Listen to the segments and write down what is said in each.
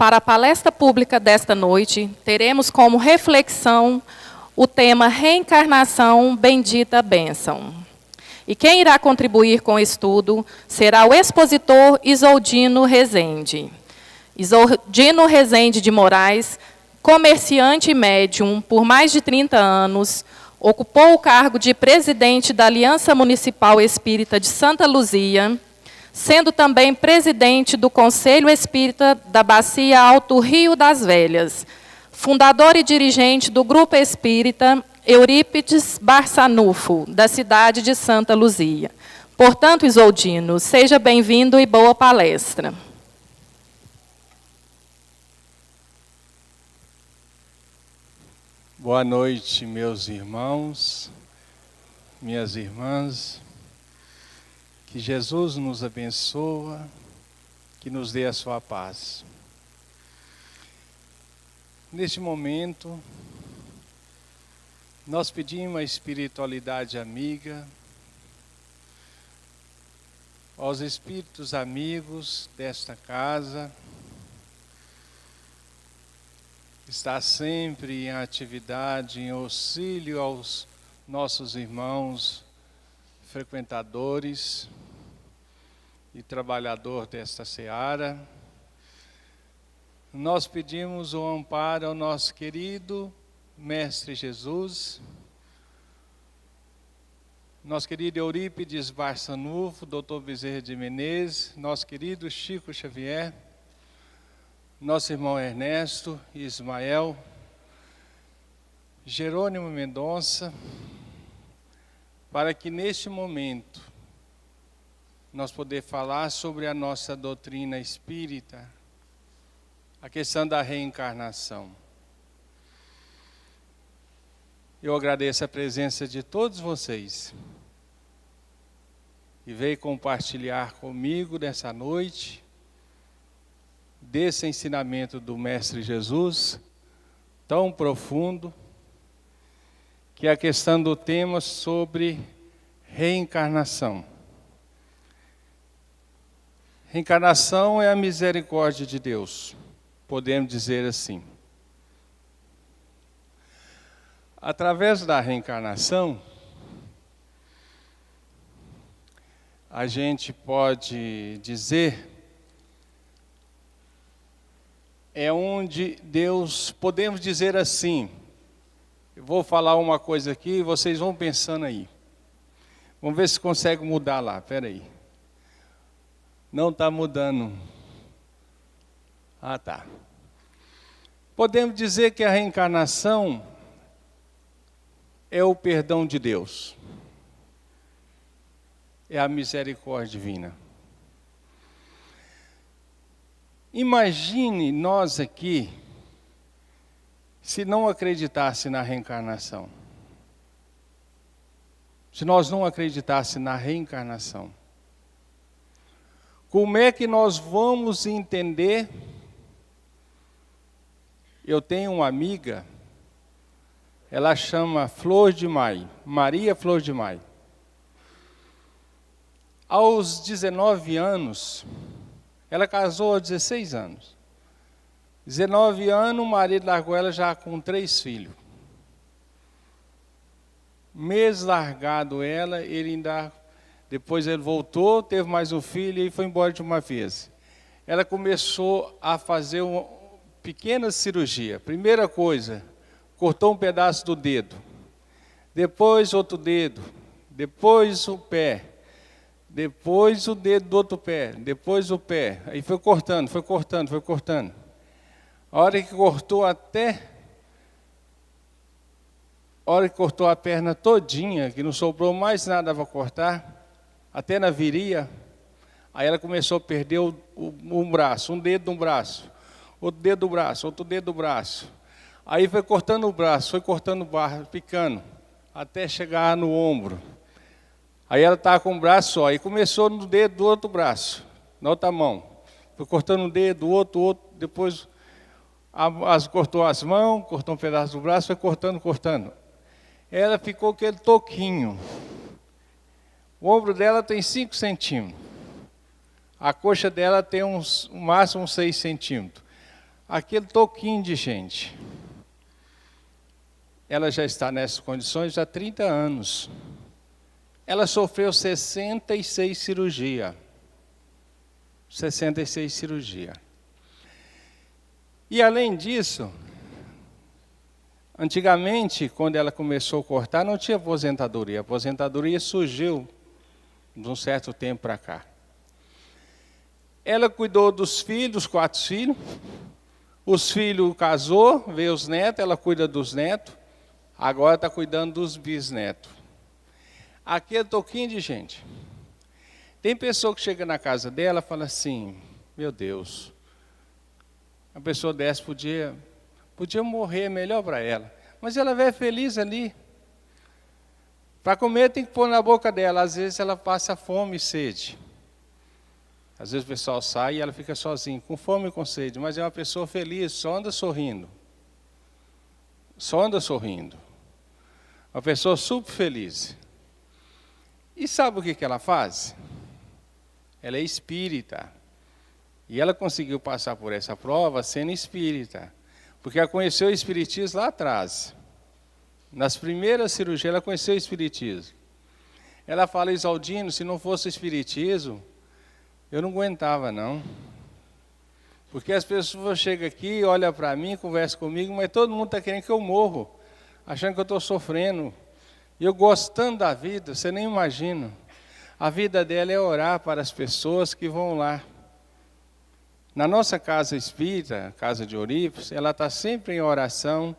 Para a palestra pública desta noite, teremos como reflexão o tema Reencarnação, Bendita Bênção. E quem irá contribuir com o estudo será o expositor Isoldino Rezende. Isoldino Rezende de Moraes, comerciante e médium por mais de 30 anos, ocupou o cargo de presidente da Aliança Municipal Espírita de Santa Luzia, sendo também presidente do Conselho Espírita da Bacia Alto Rio das Velhas, fundador e dirigente do Grupo Espírita Eurípides Barçanufo, da cidade de Santa Luzia. Portanto, Isoldino, seja bem-vindo e boa palestra. Boa noite, meus irmãos, minhas irmãs. Que Jesus nos abençoe, que nos dê a sua paz. Neste momento, nós pedimos a espiritualidade amiga, aos espíritos amigos desta casa, está sempre em atividade, em auxílio aos nossos irmãos frequentadores e trabalhador desta seara. Nós pedimos o amparo ao nosso querido Mestre Jesus, nosso querido Eurípides Barçanufo, Dr. Bezerra de Menezes, nosso querido Chico Xavier, nosso irmão Ernesto e Ismael, Jerônimo Mendonça, para que neste momento nós poder falar sobre a nossa doutrina espírita, a questão da reencarnação. Eu agradeço a presença de todos vocês que veio compartilhar comigo nessa noite desse ensinamento do Mestre Jesus tão profundo, que é a questão do tema sobre reencarnação. Reencarnação é a misericórdia de Deus, podemos dizer assim. Através da reencarnação, a gente pode dizer, é onde Deus, podemos dizer assim, eu vou falar uma coisa aqui e vocês vão pensando aí. Vamos ver se consegue mudar lá, espera aí. Não está mudando. Ah, tá. Podemos dizer que a reencarnação é o perdão de Deus. É a misericórdia divina. Imagine nós aqui, se não acreditasse na reencarnação. Se nós não acreditássemos na reencarnação. Como é que nós vamos entender? Eu tenho uma amiga, ela chama Flor de Maio, Maria Flor de Maio. Aos 19 anos, ela casou aos 16 anos. 19 anos, o marido largou ela já com 3 filhos. Mês largado ela, ele ainda... Depois ele voltou, teve mais um filho e foi embora de uma vez. Ela começou a fazer uma pequena cirurgia. Primeira coisa, cortou um pedaço do dedo. Depois outro dedo. Depois o pé. Depois o dedo do outro pé. Depois o pé. Aí foi cortando, foi cortando, foi cortando. A hora que cortou até... A hora que cortou a perna todinha, que não sobrou mais nada para cortar... Até na viria, aí ela começou a perder um braço, um dedo de um braço, outro dedo do braço, outro dedo do braço. Aí foi cortando o braço, foi cortando o braço, picando, até chegar no ombro. Aí ela estava com um braço só, aí começou no dedo do outro braço, na outra mão. Foi cortando um dedo, outro, depois cortou as mãos, cortou um pedaço do braço, foi cortando. Ela ficou aquele toquinho. O ombro dela tem 5 centímetros. A coxa dela tem no máximo 6 centímetros. aquele toquinho de gente. Ela já está nessas condições há 30 anos. Ela sofreu 66 cirurgias. 66 cirurgias. E além disso, antigamente, quando ela começou a cortar, não tinha aposentadoria. A aposentadoria surgiu de um certo tempo para cá. Ela cuidou dos filhos, 4 filhos. Os filhos casou, veio os netos, ela cuida dos netos. Agora está cuidando dos bisnetos. Aqui é toquinho de gente. Tem pessoa que chega na casa dela e fala assim, meu Deus, a pessoa dessa podia morrer, melhor para ela. Mas ela vai feliz ali. Para comer tem que pôr na boca dela. Às vezes ela passa fome e sede. Às vezes o pessoal sai e ela fica sozinha, com fome e com sede. Mas é uma pessoa feliz, só anda sorrindo. Só anda sorrindo. Uma pessoa super feliz. E sabe o que ela faz? Ela é espírita. E ela conseguiu passar por essa prova sendo espírita. Porque ela conheceu o espiritismo lá atrás. Nas primeiras cirurgias ela conheceu o espiritismo. Ela fala, Isaldino, se não fosse o espiritismo, eu não aguentava não. Porque as pessoas chegam aqui, olham para mim, conversam comigo, mas todo mundo está querendo que eu morro. Achando que eu estou sofrendo. E eu gostando da vida, você nem imagina. A vida dela é orar para as pessoas que vão lá. Na nossa casa espírita, casa de Eurípides, ela está sempre em oração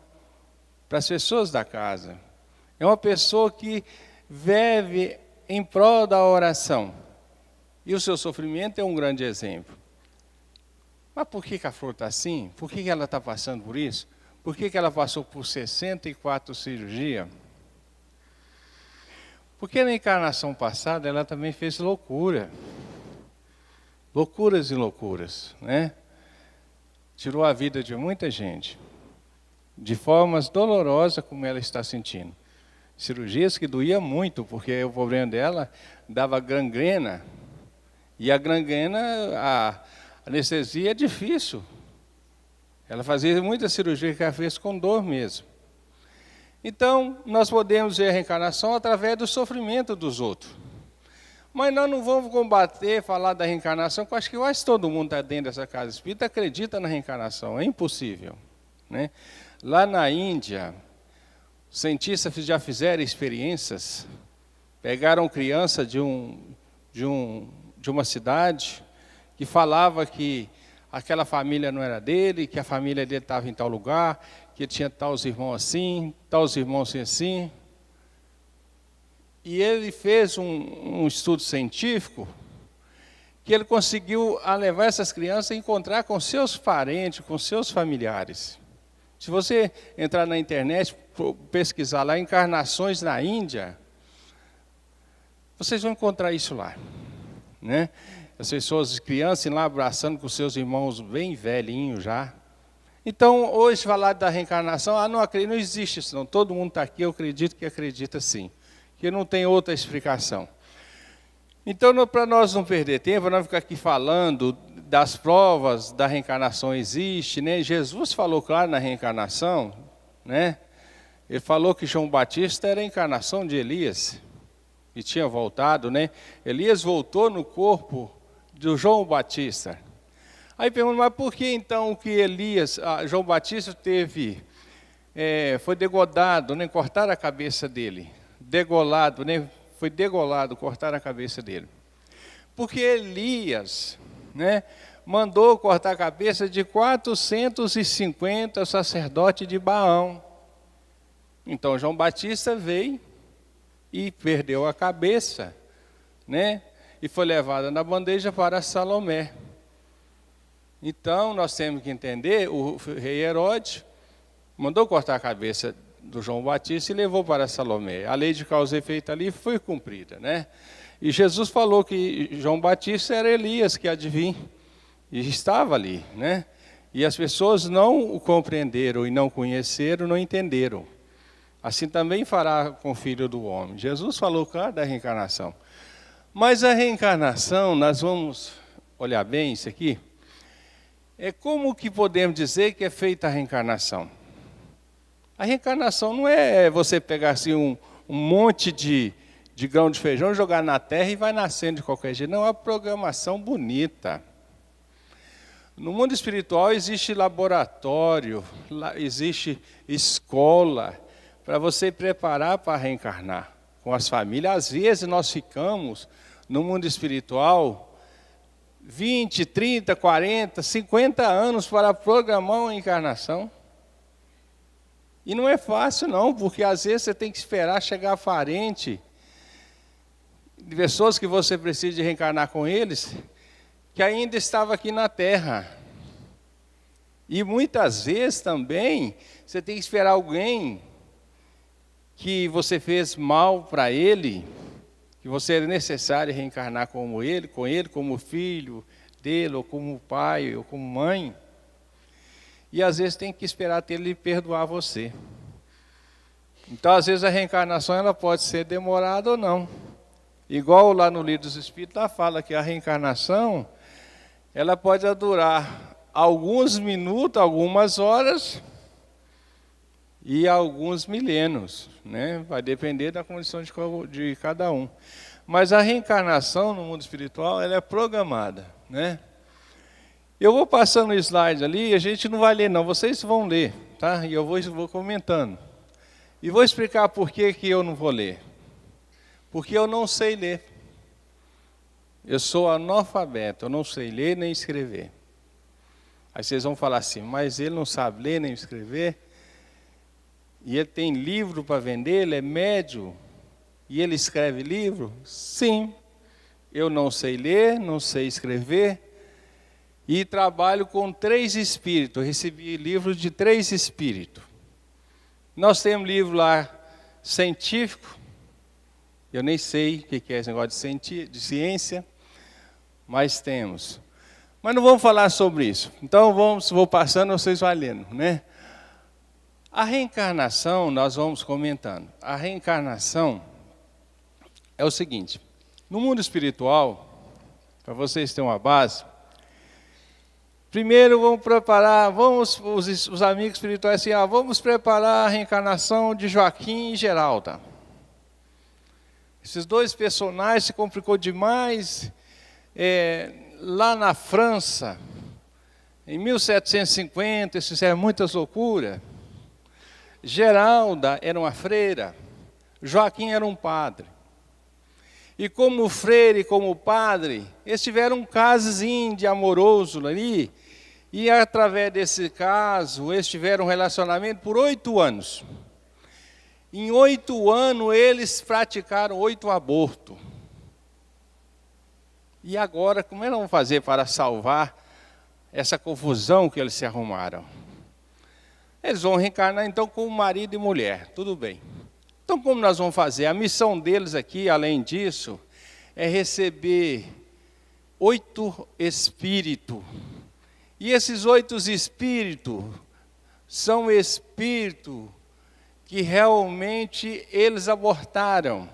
para as pessoas da casa. É uma pessoa que vive em prol da oração. E o seu sofrimento é um grande exemplo. Mas por que a Flor está assim? Por que ela está passando por isso? Por que ela passou por 64 cirurgias? Porque na encarnação passada ela também fez loucura. Loucuras e loucuras, né? Tirou a vida de muita gente. De formas dolorosas como ela está sentindo. Cirurgias que doía muito, porque o problema dela dava gangrena. E a gangrena, a anestesia é difícil. Ela fazia muita cirurgia que ela fez com dor mesmo. Então, nós podemos ver a reencarnação através do sofrimento dos outros. Mas nós não vamos combater, falar da reencarnação, porque eu acho que quase todo mundo está dentro dessa casa espírita acredita na reencarnação. É impossível, né? Lá na Índia, cientistas já fizeram experiências, pegaram criança de uma cidade que falava que aquela família não era dele, que a família dele estava em tal lugar, que tinha tais irmãos assim, tais irmãos assim. E ele fez um estudo científico que ele conseguiu levar essas crianças a encontrar com seus parentes, com seus familiares. Se você entrar na internet, pesquisar lá, encarnações na Índia, vocês vão encontrar isso lá, né? As pessoas, crianças, lá abraçando com seus irmãos bem velhinhos já. Então, hoje, falar da reencarnação, não acredito, não existe isso não. Todo mundo está aqui, eu acredito que acredita sim. Que não tem outra explicação. Então, para nós não perder tempo, nós ficar aqui falando das provas da reencarnação existe, né? Jesus falou claro na reencarnação, né? Ele falou que João Batista era a encarnação de Elias, e tinha voltado, né? Elias voltou no corpo do João Batista. Aí pergunta, mas por que então que João Batista foi degolado, né? Cortaram a cabeça dele. Degolado, né? Foi degolado, cortaram a cabeça dele. Porque Elias, né, mandou cortar a cabeça de 450 sacerdotes de Baal. Então João Batista veio e perdeu a cabeça, né? E foi levada na bandeja para Salomé. Então nós temos que entender, o rei Herodes mandou cortar a cabeça do João Batista e levou para Salomé. A lei de causa e efeito ali foi cumprida, né? E Jesus falou que João Batista era Elias que adivinha, e estava ali, né? E as pessoas não o compreenderam e não conheceram, não entenderam. Assim também fará com o Filho do Homem. Jesus falou, claro, da reencarnação. Mas a reencarnação, nós vamos olhar bem isso aqui, Como que podemos dizer que é feita a reencarnação? A reencarnação não é você pegar assim um monte de grão de feijão, jogar na terra e vai nascendo de qualquer jeito. Não, é uma programação bonita. No mundo espiritual existe laboratório, existe escola para você preparar para reencarnar com as famílias. Às vezes nós ficamos no mundo espiritual 20, 30, 40, 50 anos para programar uma encarnação. E não é fácil não, porque às vezes você tem que esperar chegar parente de pessoas que você precisa de reencarnar com eles, que ainda estava aqui na Terra. E muitas vezes também você tem que esperar alguém que você fez mal para ele, que você é necessário reencarnar com ele, como filho dele, ou como pai, ou como mãe. E às vezes tem que esperar até ele perdoar você. Então às vezes a reencarnação ela pode ser demorada ou não. Igual lá no Livro dos Espíritos, lá fala que a reencarnação ela pode durar alguns minutos, algumas horas e alguns milênios, né? Vai depender da condição de cada um. Mas a reencarnação no mundo espiritual ela é programada, né? Eu vou passando o slide ali, a gente não vai ler não, vocês vão ler, tá? E eu vou comentando. E vou explicar por que eu não vou ler. Porque eu não sei ler. Eu sou analfabeto, eu não sei ler nem escrever. Aí vocês vão falar assim, mas ele não sabe ler nem escrever? E ele tem livro para vender, ele é médium, e ele escreve livro? Sim. Eu não sei ler, não sei escrever, e trabalho com 3 espíritos. Eu recebi livros de 3 espíritos. Nós temos livro lá científico, eu nem sei o que é esse negócio de ciência, mas temos. Mas não vamos falar sobre isso. Então vou passando, vocês vão lendo, né? A reencarnação, nós vamos comentando. A reencarnação é o seguinte, no mundo espiritual, para vocês terem uma base, primeiro vamos preparar, os amigos espirituais assim, vamos preparar a reencarnação de Joaquim e Geralda. Esses 2 personagens se complicou demais. Lá na França, em 1750, eles fizeram muitas loucuras. Geralda era uma freira, Joaquim era um padre. E como freire e como padre, eles tiveram um casozinho de amoroso ali, e através desse caso, eles tiveram um relacionamento por 8 anos. Em 8 anos, eles praticaram 8 abortos. E agora, como eles vão fazer para salvar essa confusão que eles se arrumaram? Eles vão reencarnar então como marido e mulher, tudo bem. Então como nós vamos fazer? A missão deles aqui, além disso, é receber 8 espíritos. E esses 8 espíritos são espíritos que realmente eles abortaram.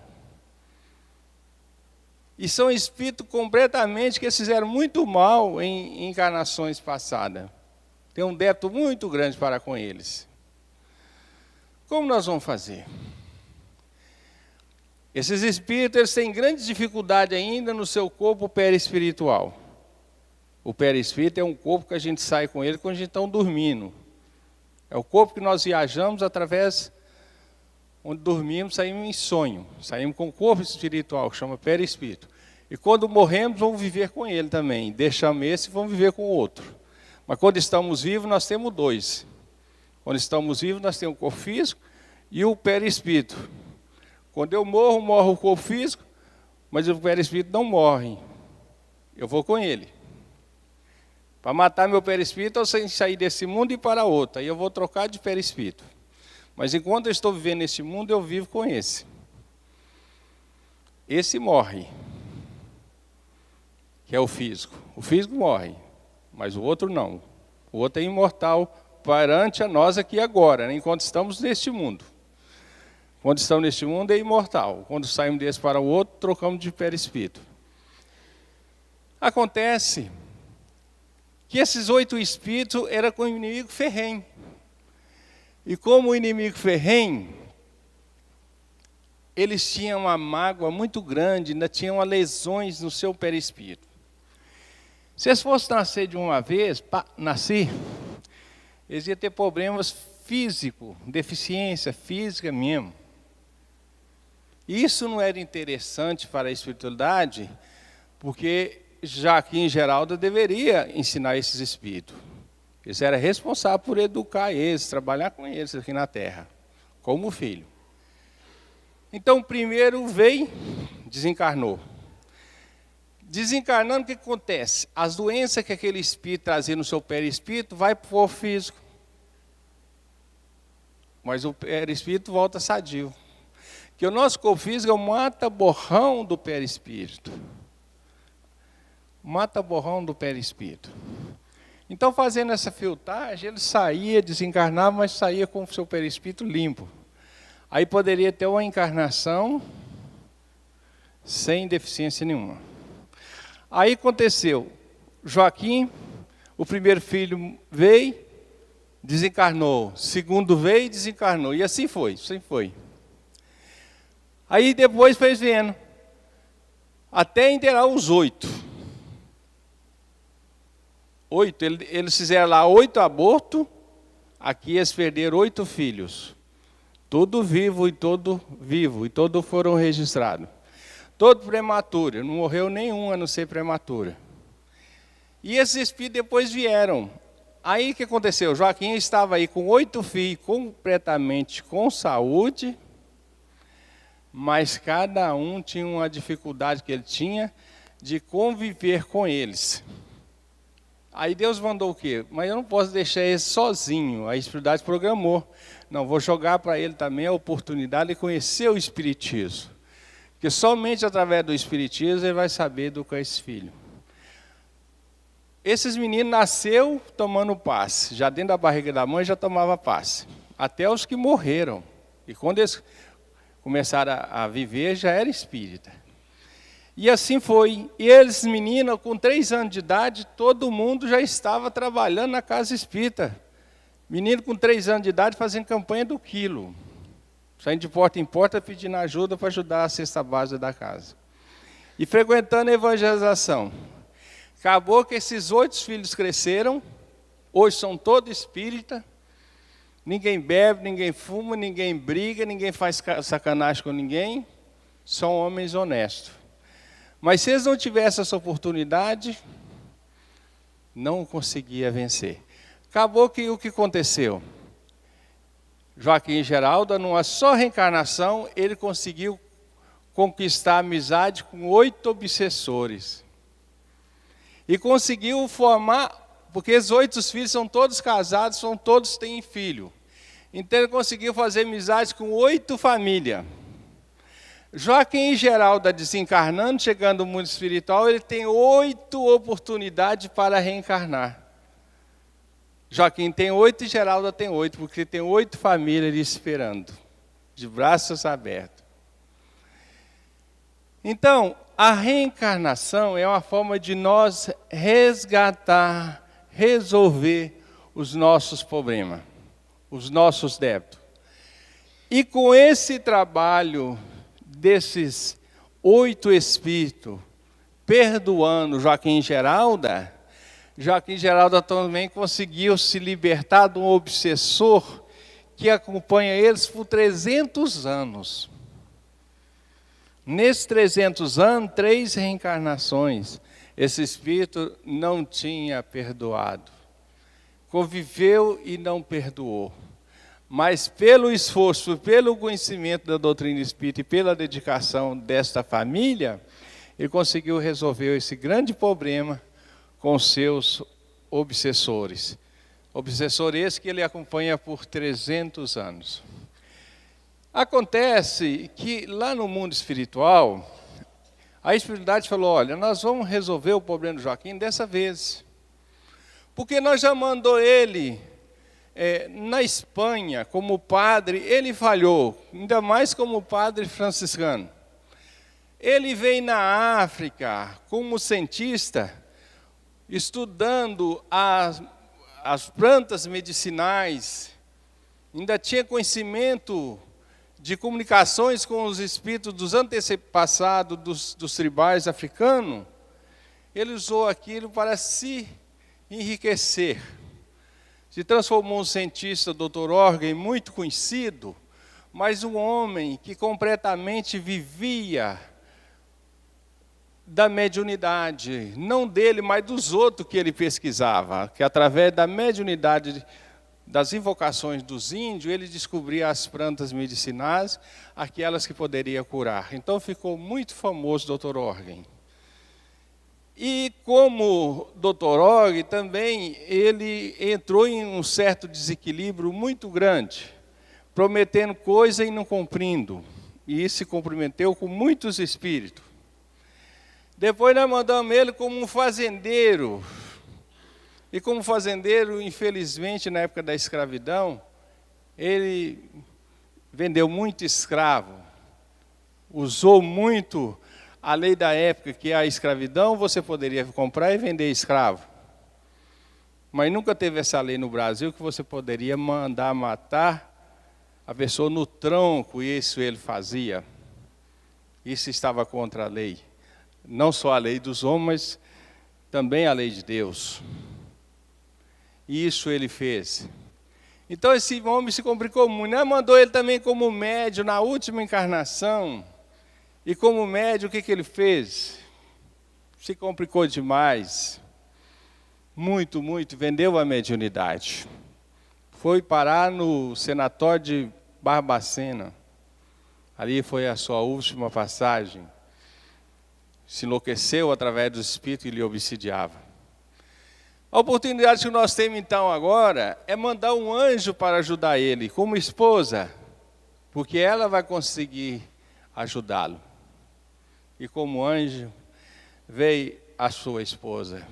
E são espíritos completamente que fizeram muito mal em encarnações passadas. Tem um débito muito grande para com eles. Como nós vamos fazer? Esses espíritos eles têm grande dificuldade ainda no seu corpo perispiritual. O perispírito é um corpo que a gente sai com ele quando a gente está dormindo. É o corpo que nós viajamos através, onde dormimos, saímos em sonho. Saímos com o corpo espiritual, que chama perispírito. E quando morremos, vamos viver com ele também. Deixamos esse e vamos viver com o outro. Mas quando estamos vivos, nós temos 2. Quando estamos vivos, nós temos o corpo físico e o perispírito. Quando eu morro, morre o corpo físico, mas o perispírito não morre. Eu vou com ele. Para matar meu perispírito, eu tenho que sair desse mundo e ir para outro. Aí eu vou trocar de perispírito. Mas enquanto eu estou vivendo nesse mundo, eu vivo com esse. Esse morre, que é o físico. O físico morre, mas o outro não. O outro é imortal perante a nós aqui agora, né? Enquanto estamos neste mundo. Quando estamos neste mundo é imortal. Quando saímos desse para o outro, trocamos de perispírito. Acontece que esses 8 espíritos eram com o inimigo ferrenho. E como o inimigo ferrenho, eles tinham uma mágoa muito grande, ainda tinham lesões no seu perispírito. Se eles fossem nascer de uma vez, eles iam ter problemas físicos, deficiência física mesmo. Isso não era interessante para a espiritualidade, porque Joaquim e Geralda deveria ensinar esses espíritos. Eles eram responsáveis por educar eles, trabalhar com eles aqui na Terra, como filho. Então, o primeiro veio, desencarnou. Desencarnando, o que acontece? As doenças que aquele espírito trazia no seu perispírito vai para o corpo físico. Mas o perispírito volta sadio. Que o nosso corpo físico é o mata-borrão do perispírito. Mata-borrão do perispírito. Então, fazendo essa filtragem, ele saía, desencarnava, mas saía com o seu perispírito limpo. Aí poderia ter uma encarnação sem deficiência nenhuma. Aí aconteceu, Joaquim, o primeiro filho veio, desencarnou. O segundo veio e desencarnou. E assim foi, assim foi. Aí depois foi vendo, até inteirar os 8. Eles fizeram lá 8 abortos, aqui eles perderam 8 filhos. Todo vivo, e todos foram registrados. Todo prematuro, não morreu nenhum a não ser prematura. E esses espíritos depois vieram. Aí o que aconteceu? Joaquim estava aí com 8 filhos, completamente com saúde, mas cada um tinha uma dificuldade que ele tinha de conviver com eles. Aí Deus mandou o quê? Mas eu não posso deixar ele sozinho. A espiritualidade programou. Não, vou jogar para ele também a oportunidade de conhecer o Espiritismo. Porque somente através do Espiritismo ele vai saber educar esse filho. Esses meninos nasceu tomando passe. Já dentro da barriga da mãe já tomava passe. Até os que morreram. E quando eles começaram a viver, já era espírita. E assim foi. E eles, meninos, com 3 anos de idade, todo mundo já estava trabalhando na casa espírita. Menino com 3 anos de idade fazendo campanha do quilo. Saindo de porta em porta pedindo ajuda para ajudar a cesta básica da casa. E frequentando a evangelização. Acabou que esses 8 filhos cresceram. Hoje são todos espíritas. Ninguém bebe, ninguém fuma, ninguém briga, ninguém faz sacanagem com ninguém. São homens honestos. Mas se eles não tivessem essa oportunidade, não conseguia vencer. Acabou que o que aconteceu? Joaquim e Geralda, numa só reencarnação, ele conseguiu conquistar a amizade com 8 obsessores. E conseguiu formar, porque os 8 filhos são todos casados, todos têm filho. Então ele conseguiu fazer amizade com 8 famílias. Joaquim e Geralda desencarnando, chegando no mundo espiritual, ele tem 8 oportunidades para reencarnar. Joaquim tem 8 e Geralda tem 8, porque tem 8 famílias lhe esperando, de braços abertos. Então, a reencarnação é uma forma de nós resgatar, resolver os nossos problemas, os nossos débitos. E com esse trabalho desses 8 espíritos, perdoando Joaquim e Geralda também conseguiu se libertar de um obsessor que acompanha eles por 300 anos. Nesses 300 anos, 3 reencarnações, esse espírito não tinha perdoado. Conviveu e não perdoou. Mas pelo esforço, pelo conhecimento da doutrina espírita e pela dedicação desta família, ele conseguiu resolver esse grande problema com seus obsessores. Obsessor esse que ele acompanha por 300 anos. Acontece que lá no mundo espiritual, a espiritualidade falou, olha, nós vamos resolver o problema do Joaquim dessa vez. Porque nós já mandou ele na Espanha como padre, ele falhou, ainda mais como padre franciscano. Ele veio na África como cientista. estudando as plantas medicinais, ainda tinha conhecimento de comunicações com os espíritos dos antepassados dos tribais africanos, ele usou aquilo para se enriquecer. Se transformou um cientista, Dr. Orgen, muito conhecido, mas um homem que completamente vivia da mediunidade, não dele, mas dos outros que ele pesquisava, que através da mediunidade das invocações dos índios, ele descobria as plantas medicinais, aquelas que poderia curar. Então ficou muito famoso o Dr. Orgen. E como Dr. Orgen também, ele entrou em um certo desequilíbrio muito grande, prometendo coisa e não cumprindo, e se comprometeu com muitos espíritos. Depois nós mandamos ele como um fazendeiro. E como fazendeiro, infelizmente, na época da escravidão, ele vendeu muito escravo. Usou muito a lei da época, que a escravidão você poderia comprar e vender escravo. Mas nunca teve essa lei no Brasil que você poderia mandar matar a pessoa no tronco, e isso ele fazia. Isso estava contra a lei. Não só a lei dos homens, mas também a lei de Deus. E isso ele fez. Então esse homem se complicou muito. Nós mandou ele também como médium na última encarnação. E como médium, o que ele fez? Se complicou demais. Muito, muito. Vendeu a mediunidade. Foi parar no sanatório de Barbacena. Ali foi a sua última passagem. Se enlouqueceu através do espírito e lhe obsidiava. A oportunidade que nós temos então agora é mandar um anjo para ajudar ele, como esposa, porque ela vai conseguir ajudá-lo. E como anjo, veio a sua esposa.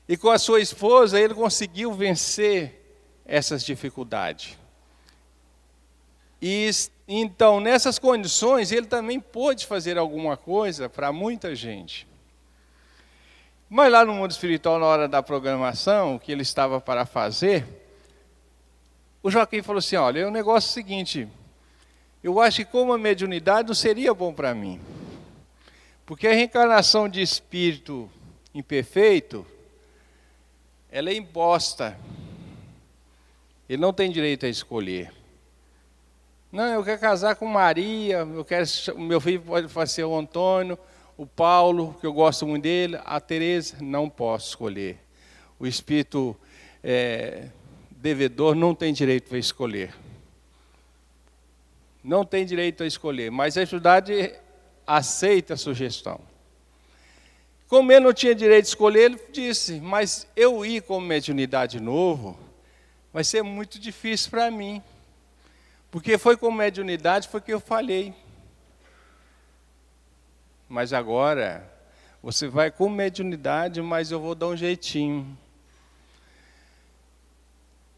E com a sua esposa ele conseguiu vencer essas dificuldades. E então, nessas condições, ele também pôde fazer alguma coisa para muita gente. Mas lá no mundo espiritual, na hora da programação, que ele estava para fazer, o Joaquim falou assim, olha, o negócio é o seguinte, eu acho que como a mediunidade não seria bom para mim. Porque a reencarnação de espírito imperfeito, ela é imposta. Ele não tem direito a escolher. Não, eu quero casar com Maria, o meu filho pode ser o Antônio, o Paulo, que eu gosto muito dele, a Tereza, não posso escolher. O espírito devedor não tem direito a escolher. Não tem direito a escolher, mas a entidade aceita a sugestão. Como ele não tinha direito de escolher, ele disse, mas eu ir como mediunidade novo, vai ser muito difícil para mim. Porque foi com mediunidade, foi que eu falhei. Mas agora, você vai com mediunidade, mas eu vou dar um jeitinho.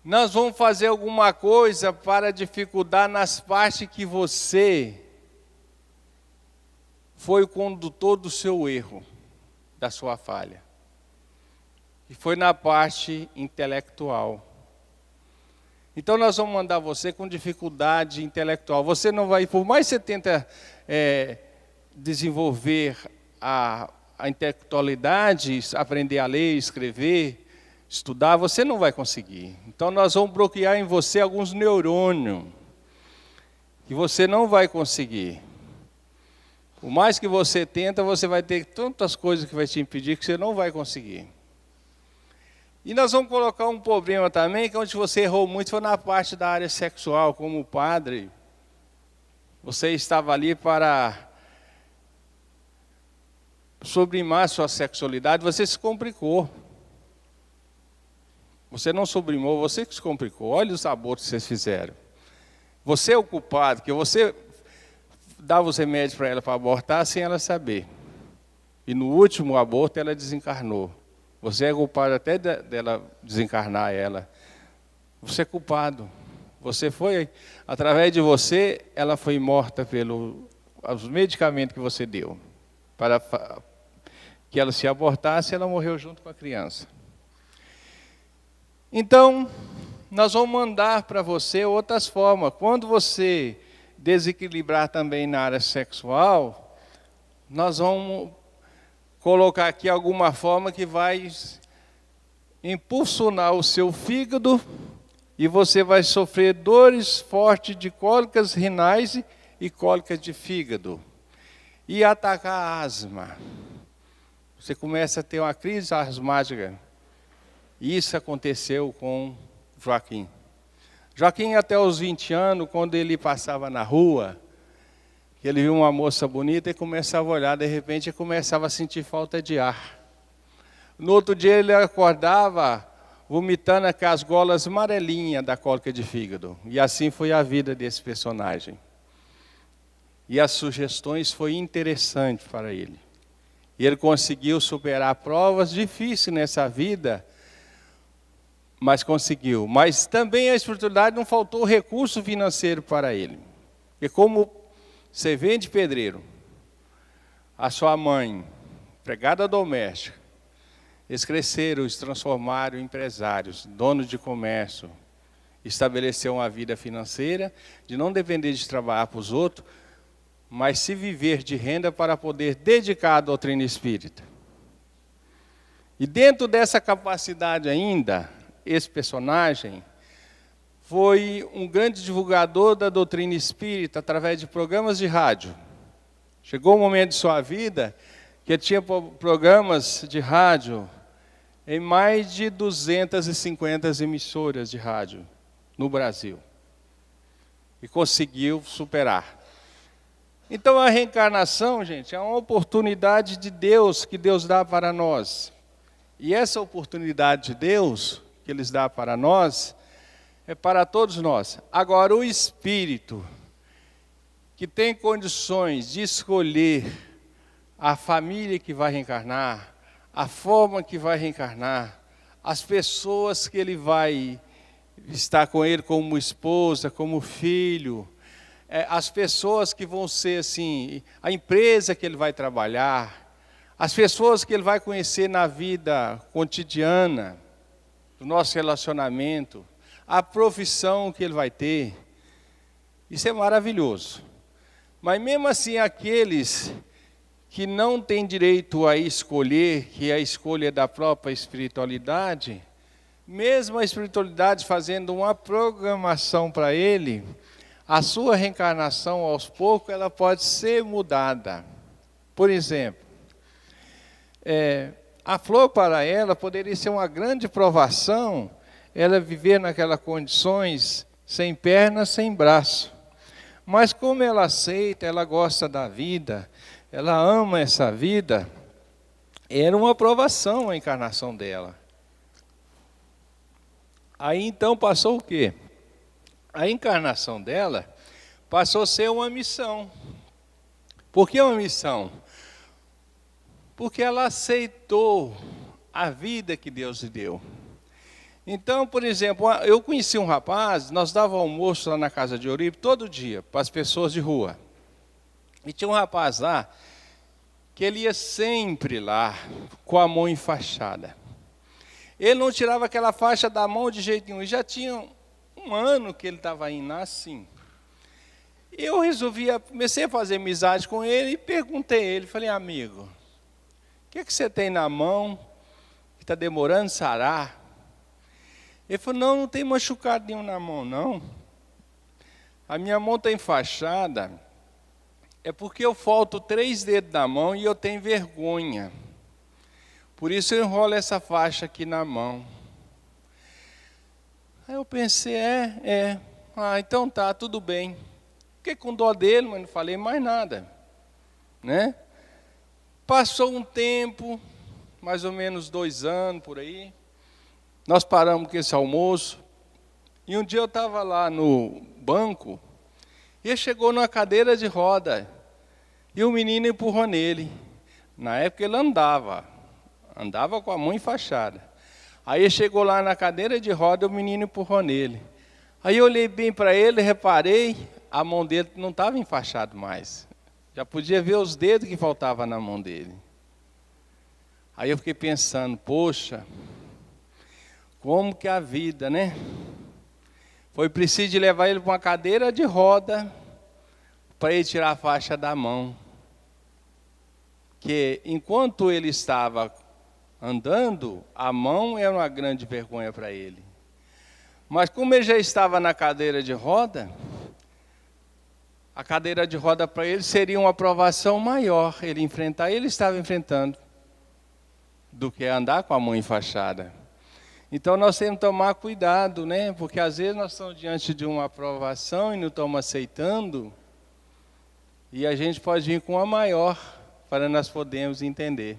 Nós vamos fazer alguma coisa para dificultar nas partes que você foi o condutor do seu erro, da sua falha. E foi na parte intelectual. Então nós vamos mandar você com dificuldade intelectual. Você não vai, por mais que você tenta desenvolver a intelectualidade, aprender a ler, escrever, estudar, você não vai conseguir. Então nós vamos bloquear em você alguns neurônios que você não vai conseguir. Por mais que você tenta, você vai ter tantas coisas que vai te impedir que você não vai conseguir. E nós vamos colocar um problema também, que onde você errou muito foi na parte da área sexual, como padre. Você estava ali para sublimar sua sexualidade, você se complicou. Você não sublimou, você que se complicou. Olha os abortos que vocês fizeram. Você é o culpado, que você dava os remédios para ela para abortar sem ela saber. E no último aborto ela desencarnou. Você é culpado até dela desencarnar ela. Você é culpado. Você foi, através de você, ela foi morta pelos medicamentos que você deu. Para que ela se abortasse, ela morreu junto com a criança. Então, nós vamos mandar para você outras formas. Quando você desequilibrar também na área sexual, nós vamos colocar aqui alguma forma que vai impulsionar o seu fígado e você vai sofrer dores fortes de cólicas renais e cólicas de fígado. E atacar a asma. Você começa a ter uma crise asmática. Isso aconteceu com Joaquim. Joaquim, até os 20 anos, quando ele passava na rua, ele viu uma moça bonita e começava a olhar, de repente ele começava a sentir falta de ar. No outro dia ele acordava vomitando aquelas golas amarelinhas da cólica de fígado. E assim foi a vida desse personagem. E as sugestões foram interessantes para ele. E ele conseguiu superar provas difíceis nessa vida, mas conseguiu. Mas também a espiritualidade não faltou recurso financeiro para ele. E como você vende pedreiro, a sua mãe, empregada doméstica, eles cresceram, se transformaram em empresários, donos de comércio, estabeleceram uma vida financeira, de não depender de trabalhar para os outros, mas se viver de renda para poder dedicar à doutrina espírita. E dentro dessa capacidade ainda, esse personagem foi um grande divulgador da doutrina espírita através de programas de rádio. Chegou um momento de sua vida que ele tinha programas de rádio em mais de 250 emissoras de rádio no Brasil. E conseguiu superar. Então a reencarnação, gente, é uma oportunidade de Deus que Deus dá para nós. E essa oportunidade de Deus que Ele dá para nós é para todos nós. Agora, o espírito que tem condições de escolher a família que vai reencarnar, a forma que vai reencarnar, as pessoas que ele vai estar com ele como esposa, como filho, as pessoas que vão ser assim, a empresa que ele vai trabalhar, as pessoas que ele vai conhecer na vida cotidiana, do nosso relacionamento, a profissão que ele vai ter. Isso é maravilhoso. Mas mesmo assim, aqueles que não têm direito a escolher, que a escolha é da própria espiritualidade, mesmo a espiritualidade fazendo uma programação para ele, a sua reencarnação aos poucos, ela pode ser mudada. Por exemplo, a flor para ela poderia ser uma grande provação, ela viver naquelas condições, sem perna, sem braço. Mas como ela aceita, ela gosta da vida, ela ama essa vida, era uma provação a encarnação dela. Aí então passou o quê? A encarnação dela passou a ser uma missão. Por que uma missão? Porque ela aceitou a vida que Deus lhe deu. Então, por exemplo, eu conheci um rapaz, nós dávamos almoço lá na casa de Euripe todo dia, para as pessoas de rua. E tinha um rapaz lá, que ele ia sempre lá, com a mão enfaixada. Ele não tirava aquela faixa da mão de jeito nenhum. E já tinha um ano que ele estava indo assim. Eu comecei a fazer amizade com ele e perguntei a ele, falei, amigo, o que você tem na mão que está demorando a sarar? Ele falou, não tem machucado nenhum na mão, não. A minha mão está enfaixada, é porque eu falto 3 dedos na mão e eu tenho vergonha. Por isso eu enrolo essa faixa aqui na mão. Aí eu pensei, então tá, tudo bem. Fiquei com dó dele, mas não falei mais nada. Né? Passou um tempo, mais ou menos 2 anos por aí. Nós paramos com esse almoço. E um dia eu estava lá no banco, e ele chegou numa cadeira de roda. E o menino empurrou nele. Na época ele andava com a mão enfaixada. Aí ele chegou lá na cadeira de roda e o menino empurrou nele. Aí eu olhei bem para ele, reparei, a mão dele não estava enfaixada mais. Já podia ver os dedos que faltavam na mão dele. Aí eu fiquei pensando, poxa, como que a vida, né? Foi preciso levar ele para uma cadeira de roda para ele tirar a faixa da mão. Que enquanto ele estava andando, a mão era uma grande vergonha para ele. Mas como ele já estava na cadeira de roda, a cadeira de roda para ele seria uma provação maior, ele estava enfrentando, do que andar com a mão enfaixada. Então nós temos que tomar cuidado, né? Porque às vezes nós estamos diante de uma aprovação e não estamos aceitando, e a gente pode vir com uma maior, para nós podermos entender.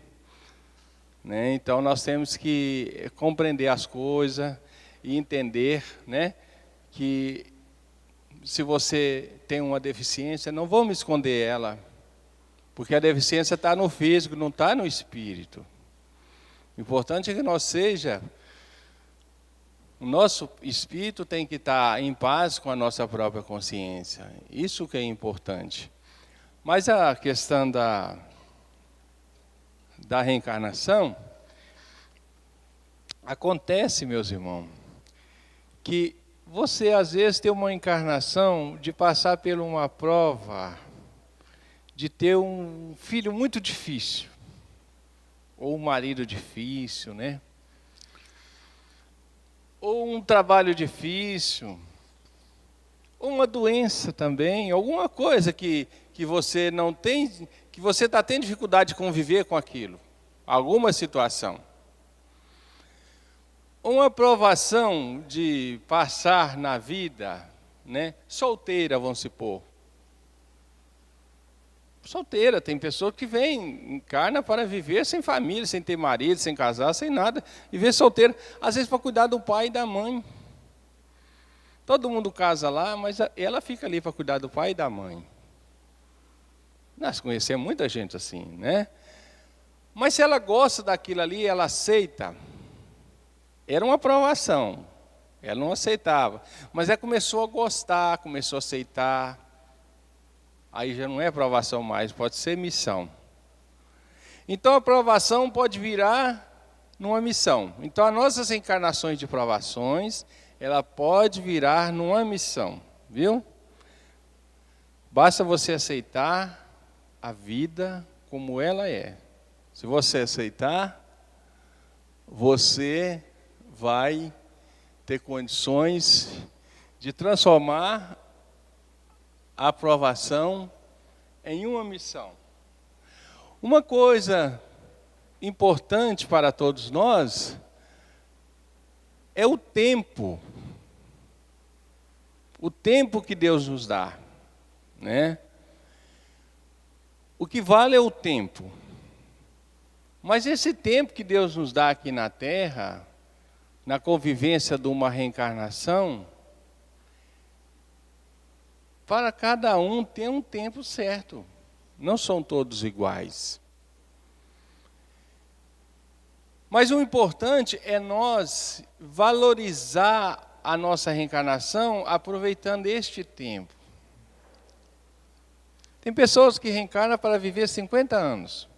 Né? Então nós temos que compreender as coisas e entender, né, que se você tem uma deficiência, não vamos esconder ela, porque a deficiência está no físico, não está no espírito. O importante é que o nosso espírito tem que estar em paz com a nossa própria consciência. Isso que é importante. Mas a questão da reencarnação, acontece, meus irmãos, que você às vezes tem uma encarnação de passar por uma prova, de ter um filho muito difícil, ou um marido difícil, né? Ou um trabalho difícil, ou uma doença também, alguma coisa que você não tem, que você está tendo dificuldade de conviver com aquilo, alguma situação. Uma provação de passar na vida, né, solteira, vamos supor. Solteira, tem pessoas que encarna para viver sem família, sem ter marido, sem casar, sem nada, e viver solteira, às vezes para cuidar do pai e da mãe. Todo mundo casa lá, mas ela fica ali para cuidar do pai e da mãe. Nós conhecemos muita gente assim, né? Mas se ela gosta daquilo ali, ela aceita. Era uma provação, ela não aceitava. Mas ela começou a gostar, começou a aceitar. Aí já não é provação mais, pode ser missão. Então a provação pode virar numa missão. Então as nossas encarnações de provações, ela pode virar numa missão, viu? Basta você aceitar a vida como ela é. Se você aceitar, você vai ter condições de transformar a aprovação em uma missão. Uma coisa importante para todos nós é o tempo que Deus nos dá, né? O que vale é o tempo. Mas esse tempo que Deus nos dá aqui na Terra, na convivência de uma reencarnação, para cada um tem um tempo certo. Não são todos iguais. Mas o importante é nós valorizar a nossa reencarnação aproveitando este tempo. Tem pessoas que reencarnam para viver 50 anos.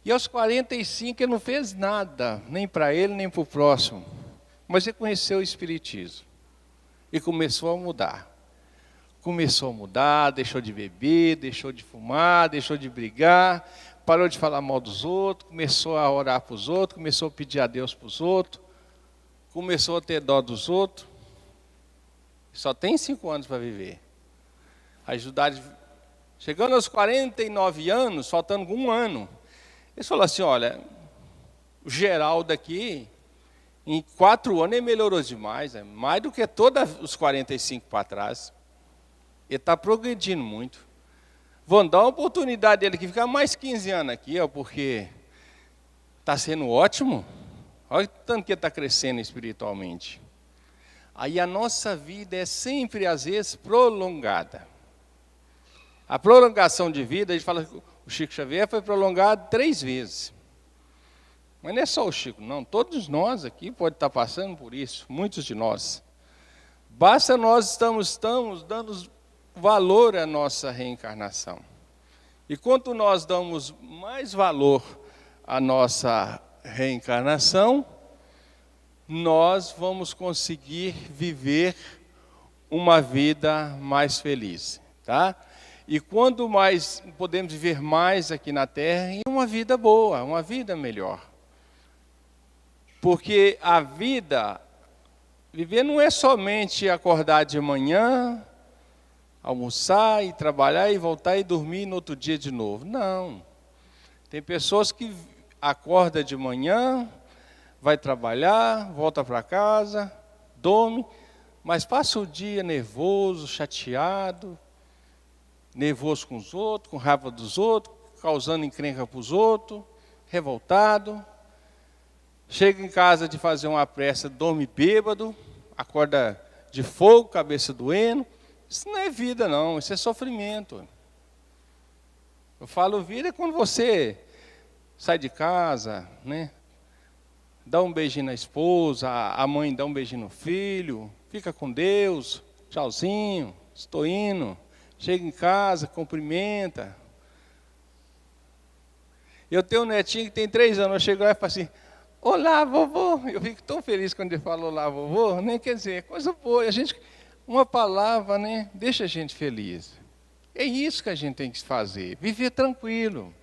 E aos 45 ele não fez nada, nem para ele, nem para o próximo. Mas ele conheceu o Espiritismo. E começou a mudar. Começou a mudar, deixou de beber, deixou de fumar, deixou de brigar, parou de falar mal dos outros, começou a orar para os outros, começou a pedir a Deus para os outros, começou a ter dó dos outros. Só tem 5 anos para viver. Chegando aos 49 anos, faltando 1 ano, eles falaram assim, olha, o Geraldo aqui, em 4 anos ele melhorou demais, mais do que todos os 45 para trás. Ele está progredindo muito. Vão dar uma oportunidade dele aqui, ficar mais 15 anos aqui, porque está sendo ótimo. Olha o tanto que ele está crescendo espiritualmente. Aí a nossa vida é sempre, às vezes, prolongada. A prolongação de vida, a gente fala que o Chico Xavier foi prolongado 3 vezes. Mas não é só o Chico, não. Todos nós aqui podemos estar passando por isso, muitos de nós. Basta nós estamos dando valor à nossa reencarnação. E quanto nós damos mais valor a nossa reencarnação, nós vamos conseguir viver uma vida mais feliz, tá? E quando mais podemos viver mais aqui na Terra, em uma vida boa, uma vida melhor. Porque a vida, viver não é somente acordar de manhã, almoçar e trabalhar e voltar e dormir no outro dia de novo. Não. Tem pessoas que acordam de manhã, vai trabalhar, volta para casa, dorme, mas passa o dia nervoso, chateado, nervoso com os outros, com raiva dos outros, causando encrenca para os outros, revoltado. Chega em casa de fazer uma pressa, dorme bêbado, acorda de fogo, cabeça doendo. Isso não é vida não, isso é sofrimento. Eu falo vida quando você sai de casa, né? Dá um beijinho na esposa, a mãe dá um beijinho no filho, fica com Deus, tchauzinho, estou indo. Chega em casa, cumprimenta. Eu tenho um netinho que tem 3 anos, eu chego lá e falo assim, olá, vovô. Eu fico tão feliz quando ele fala olá, vovô, né? Quer dizer, coisa boa. Uma palavra, né? Deixa a gente feliz. É isso que a gente tem que fazer, viver tranquilo.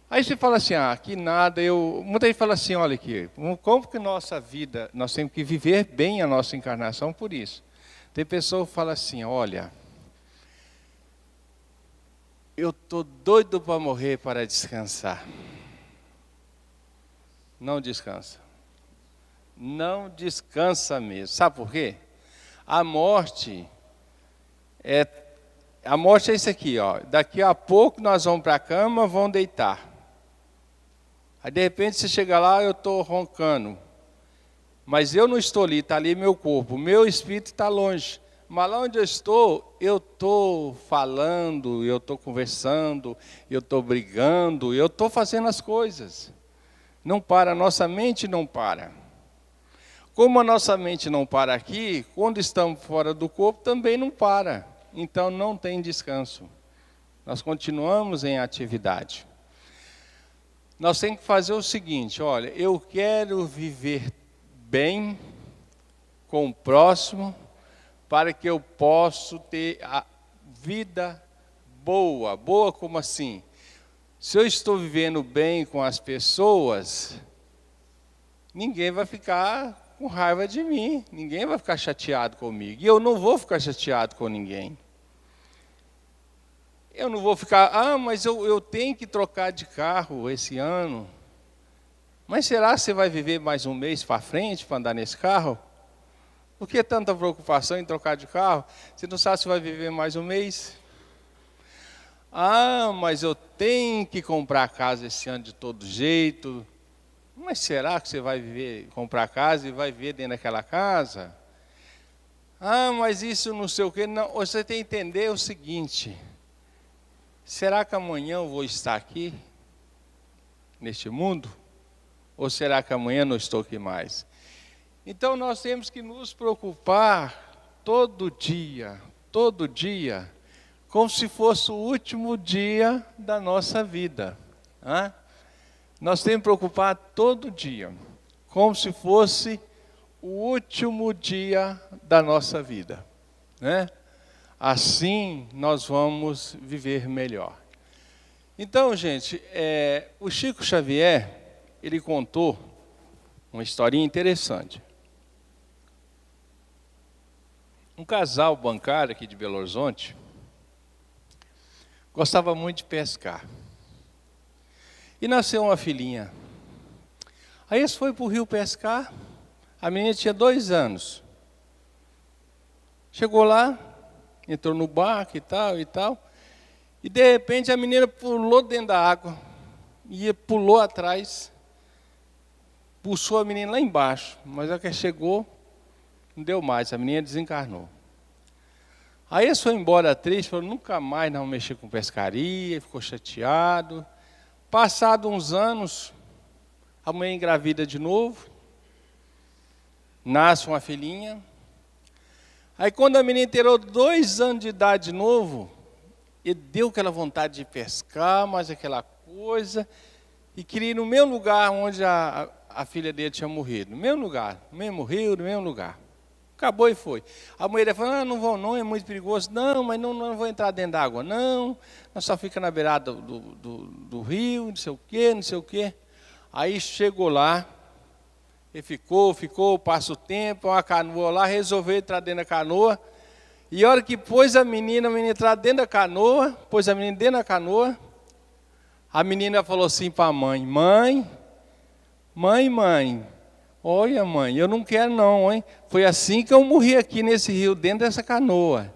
Aí você fala assim, que nada, muita gente fala assim, olha aqui, como que nossa vida, nós temos que viver bem a nossa encarnação por isso. Tem pessoa que fala assim, olha, eu estou doido para morrer para descansar. Não descansa. Não descansa mesmo. Sabe por quê? A morte é isso aqui, ó. Daqui a pouco nós vamos para a cama, vamos deitar. Aí de repente você chega lá, eu estou roncando. Mas eu não estou ali, está ali meu corpo. O meu espírito está longe. Mas lá onde eu estou falando, eu estou conversando, eu estou brigando, eu estou fazendo as coisas. Não para, a nossa mente não para. Como a nossa mente não para aqui, quando estamos fora do corpo também não para. Então não tem descanso. Nós continuamos em atividade. Nós temos que fazer o seguinte, olha, eu quero viver bem com o próximo, para que eu possa ter a vida boa. Boa como assim? Se eu estou vivendo bem com as pessoas, ninguém vai ficar com raiva de mim, ninguém vai ficar chateado comigo. E eu não vou ficar chateado com ninguém. Eu não vou ficar, mas eu tenho que trocar de carro esse ano. Mas será que você vai viver mais um mês para frente para andar nesse carro? Por que tanta preocupação em trocar de carro? Você não sabe se vai viver mais um mês? Mas eu tenho que comprar casa esse ano de todo jeito. Mas será que você vai comprar casa e vai viver dentro daquela casa? Mas isso não sei o quê. Não, você tem que entender o seguinte. Será que amanhã eu vou estar aqui, neste mundo? Ou será que amanhã não estou aqui mais? Então nós temos que nos preocupar todo dia, como se fosse o último dia da nossa vida. Nós temos que preocupar todo dia, como se fosse o último dia da nossa vida, né? Assim nós vamos viver melhor. Então, gente, o Chico Xavier, ele contou uma historinha interessante. Um casal bancário aqui de Belo Horizonte gostava muito de pescar. E nasceu uma filhinha. Aí eles foram para o rio pescar. A menina tinha 2 anos. Chegou lá, entrou no barco e tal. E de repente a menina pulou dentro da água. E pulou atrás. Puxou a menina lá embaixo. Mas a que chegou, não deu mais. A menina desencarnou. Aí eles foram embora triste, falou, nunca mais não mexer com pescaria. Ficou chateado. Passado uns anos, a mãe engravida de novo. Nasce uma filhinha. Aí quando a menina terou 2 anos de idade de novo, e deu aquela vontade de pescar, mas aquela coisa, e queria ir no mesmo lugar onde a filha dele tinha morrido. No mesmo lugar, no mesmo rio, no mesmo lugar. Acabou e foi. A mulher dele falou, não vou não, é muito perigoso. Não, mas não vou entrar dentro da água, não. Nós só fica na beirada do rio, não sei o quê, não sei o quê. Aí chegou lá, ele ficou, passa o tempo, uma canoa lá, resolveu entrar dentro da canoa. E a hora que pôs a menina entrar dentro da canoa, pôs a menina dentro da canoa, a menina falou assim para a mãe, mãe, olha mãe, eu não quero não, hein? Foi assim que eu morri aqui nesse rio, dentro dessa canoa.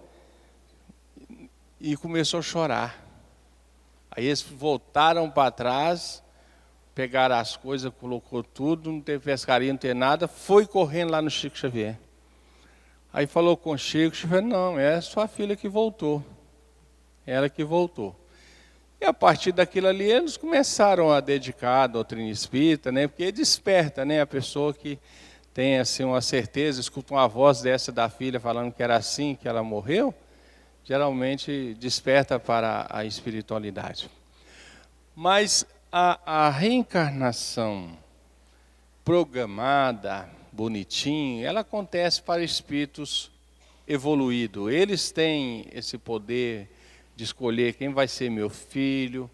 E começou a chorar. Aí eles voltaram para trás, pegaram as coisas, colocou tudo, não teve pescaria, não teve nada, foi correndo lá no Chico Xavier. Aí falou com o Chico Xavier, não, é sua filha que voltou. Ela que voltou. E a partir daquilo ali, eles começaram a dedicar a doutrina espírita, né? Porque desperta, né? A pessoa que tem assim, uma certeza, escuta uma voz dessa da filha falando que era assim que ela morreu, geralmente desperta para a espiritualidade. Mas a reencarnação programada, bonitinho, ela acontece para espíritos evoluídos. Eles têm esse poder de escolher quem vai ser meu filho,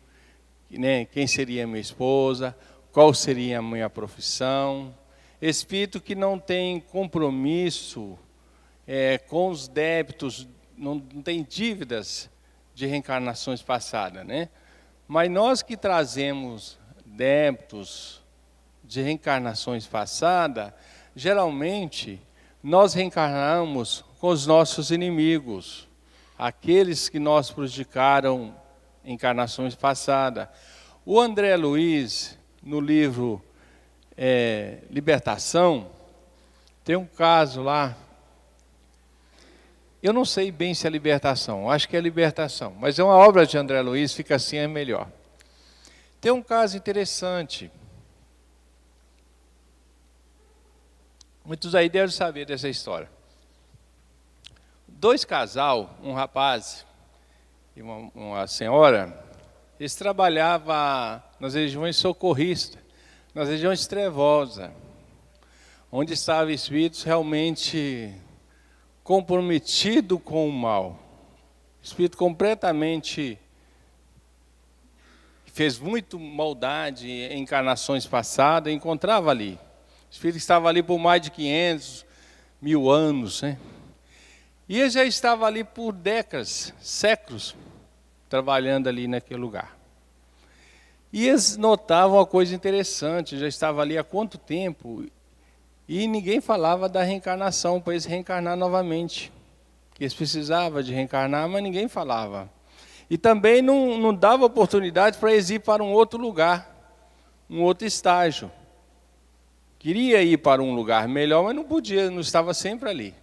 né, quem seria minha esposa, qual seria a minha profissão. Espírito que não tem compromisso com os débitos, não tem dívidas de reencarnações passadas, né? Mas nós que trazemos débitos de reencarnações passadas, geralmente nós reencarnamos com os nossos inimigos, aqueles que nos prejudicaram em encarnações passadas. O André Luiz, no livro Libertação, tem um caso lá, eu não sei bem se é libertação, acho que é libertação, mas é uma obra de André Luiz, fica assim, é melhor. Tem um caso interessante. Muitos aí devem saber dessa história. Dois casal, um rapaz e uma senhora, eles trabalhavam nas regiões socorristas, nas regiões trevosas, onde estavam espíritos realmente comprometidos com o mal. Espírito completamente fez muito maldade em encarnações passadas, encontrava ali. O espírito estava ali por mais de 500, 1000 anos, né? E ele já estava ali por décadas, séculos, trabalhando ali naquele lugar. E eles notavam uma coisa interessante, já estava ali há quanto tempo, e ninguém falava da reencarnação, para eles reencarnar novamente. Que eles precisavam de reencarnar, mas ninguém falava. E também não dava oportunidade para eles ir para um outro lugar, um outro estágio. Queria ir para um lugar melhor, mas não podia, não estava sempre ali.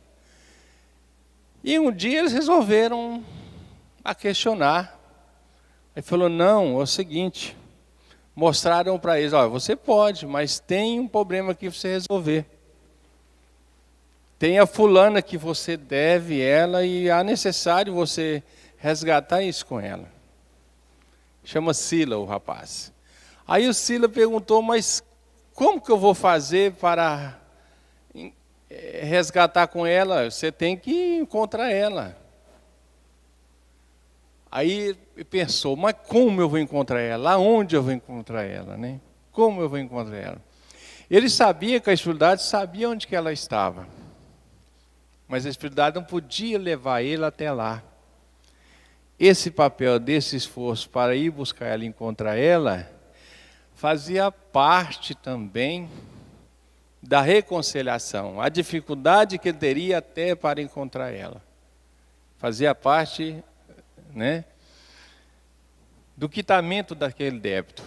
E um dia eles resolveram a questionar. Aí falou, não, é o seguinte, mostraram para eles, olha, você pode, mas tem um problema aqui para você resolver. Tem a fulana que você deve ela e há necessário você resgatar isso com ela. Chama Sila o rapaz. Aí o Sila perguntou, mas como que eu vou fazer para resgatar com ela? Você tem que encontrar ela. Aí pensou, mas como eu vou encontrar ela? Aonde eu vou encontrar ela, né? Como eu vou encontrar ela? Ele sabia que a espiritualidade sabia onde que ela estava. Mas a espiritualidade não podia levar ele até lá. Esse papel, desse esforço para ir buscar ela e encontrar ela, fazia parte também da reconciliação. A dificuldade que ele teria até para encontrar ela. Fazia parte, né, do quitamento daquele débito.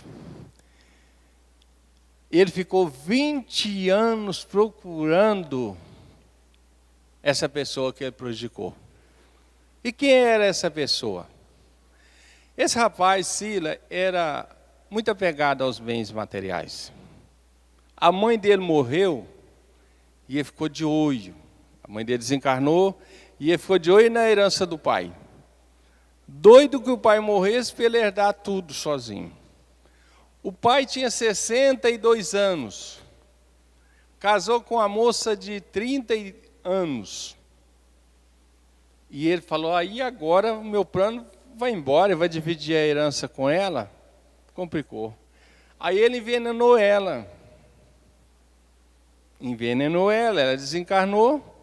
Ele ficou 20 anos procurando essa pessoa que ele prejudicou. E quem era essa pessoa? Esse rapaz, Sila, era muito apegado aos bens materiais. A mãe dele morreu e ele ficou de olho. A mãe dele desencarnou e ele ficou de olho na herança do pai. Doido que o pai morresse para ele herdar tudo sozinho. O pai tinha 62 anos, casou com uma moça de 30 anos. E ele falou, aí agora o meu plano vai embora, vai dividir a herança com ela. Complicou. Aí ele envenenou ela. Ela desencarnou.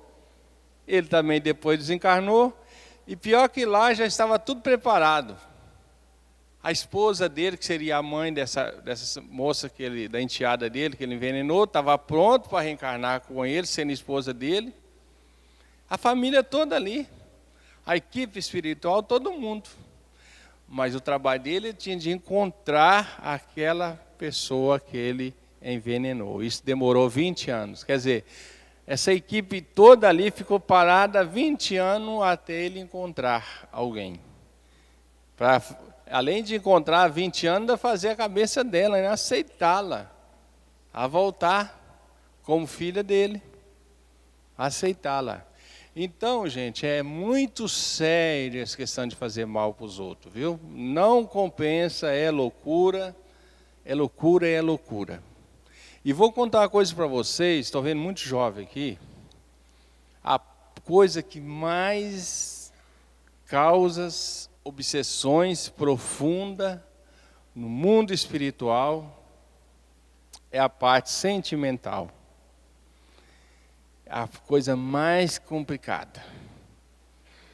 Ele também depois desencarnou. E pior que lá já estava tudo preparado. A esposa dele, que seria a mãe dessa moça, da enteada dele, que ele envenenou, estava pronto para reencarnar com ele, sendo esposa dele. A família toda ali. A equipe espiritual, todo mundo. Mas o trabalho dele tinha de encontrar aquela pessoa que ele envenenou. Isso demorou 20 anos. Quer dizer, essa equipe toda ali ficou parada 20 anos até ele encontrar alguém. Além de encontrar 20 anos, ainda fazer a cabeça dela, né? Aceitá-la, a voltar como filha dele. Aceitá-la. Então, gente, é muito séria essa questão de fazer mal para os outros, viu? Não compensa, é loucura, é loucura, é loucura. E vou contar uma coisa para vocês, estou vendo muito jovem aqui. A coisa que mais causa obsessões profundas no mundo espiritual é a parte sentimental. A coisa mais complicada.